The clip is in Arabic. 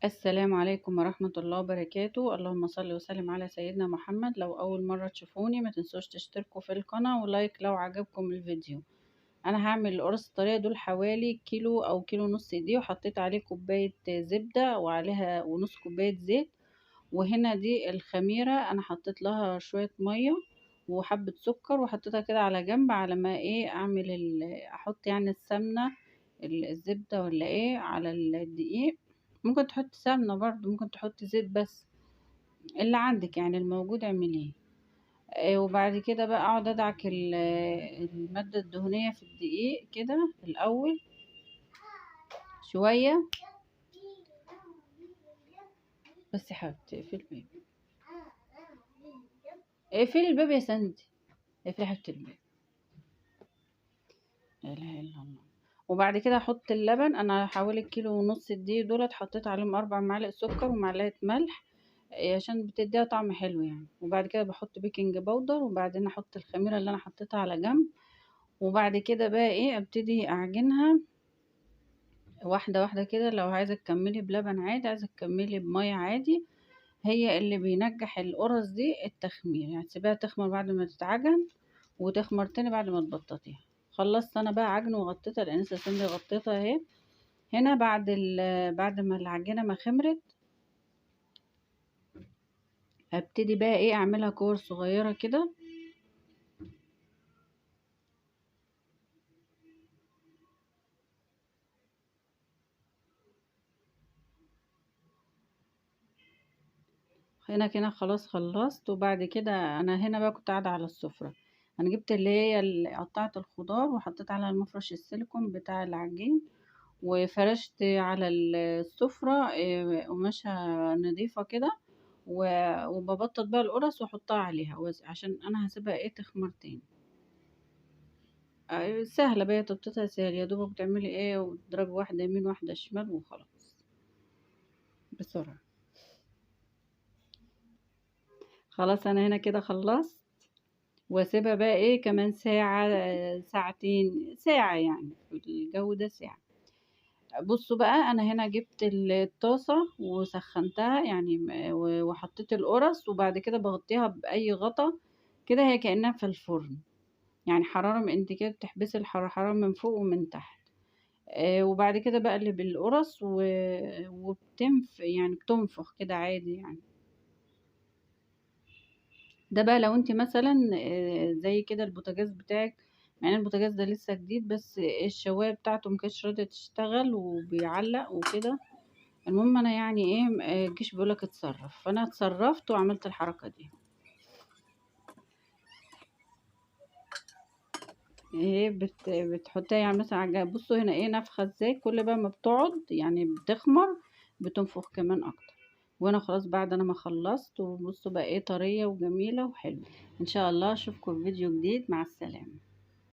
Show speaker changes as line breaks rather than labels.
السلام عليكم ورحمة الله وبركاته. اللهم صل وسلم على سيدنا محمد. لو أول مرة تشوفوني ما تنسوش تشتركوا في القناة ولايك لو عجبكم الفيديو. أنا هعمل القرص الطريقة دول حوالي كيلو أو كيلو ونص دي، وحطيت عليه كوباية زبدة وعليها ونص كوباية زيت. وهنا دي الخميرة أنا حطيت لها شوية مية وحبة سكر وحطيتها كده على جنب، على ما أعمل أحط يعني السمنة الزبدة ولا على الدقيق. ممكن تحط سمنة برضو، ممكن تحط زيت، بس اللي عندك يعني الموجود اعمليه. وبعد كده بقى اقعد ادعك المادة الدهنية في الدقيق كده الاول شوية. بس يا حبيبتي اقفلي الباب، اقفلي الباب يا سندي، اقفلي يا حبيبتي الباب. لا اله الا الله. وبعد كده احط اللبن. انا حوالي كيلو ونص الدقيق دولت حطيت عليهم 4 معالق سكر ومعلقة ملح، عشان بتديها طعم حلو يعني. وبعد كده بحط بيكنج باودر، وبعدين احط الخميرة اللي انا حطيتها على جنب. وبعد كده بقى ابتدي اعجنها واحدة واحدة كده. لو عايزة تكملي بلبن عادي، عايزة تكملي بمية عادي. هي اللي بينجح القرص دي التخمير، يعني تسيبها تخمر بعد ما تتعجن وتخمر تاني بعد ما تبططيها. خلصت انا بقى عجن وغطيتها، الانسه سندي غطيتها اهي. هنا بعد ما العجينه ما خمرت، هبتدي بقى اعملها كور صغيره كده. هنا كده خلاص خلصت. وبعد كده انا هنا بقى كنت قاعده على السفره. انا جبت اللي هي قطعه الخضار وحطيت على المفرش السيليكون بتاع العجين، وفرشت على السفرة قماشة نضيفة كده، وببطط بقى القرص واحطها عليها عشان انا هسيبها تخمر تاني. سهلة بقى تبطيطها سهل، يا دوبك بتعملي وتضربي واحدة يمين واحدة شمال وخلاص بسرعة. خلاص انا هنا كده خلصت، واسيبها بقى كمان ساعة، ساعتين، ساعة يعني في الجو ده ساعة. بصوا بقى، انا هنا جبت الطاسة وسخنتها يعني، وحطيت القرص، وبعد كده بغطيها باي غطا كده، هي كأنها في الفرن يعني. حرارة انت كده بتحبسي الحرارة من فوق ومن تحت. وبعد كده بقلب القرص يعني بتنفخ كده عادي يعني. ده بقى لو انت مثلا زي كده البوتاجاز بتاعك، يعني البوتاجاز ده لسه جديد بس الشواية بتاعته مكانتش راضية تشتغل وبيعلق وكده. المهم انا يعني الجيش بيقولك اتصرف، فانا اتصرفت وعملت الحركة دي. بتحطيها يعني مثلا بصوا هنا نفخة ازاي، كل بقى ما بتقعد يعني بتخمر بتنفخ كمان اكتر. وانا خلاص بعد انا ما خلصت، وبصوا بقى طرية وجميلة وحلوة. ان شاء الله اشوفكم في فيديو جديد، مع السلامة.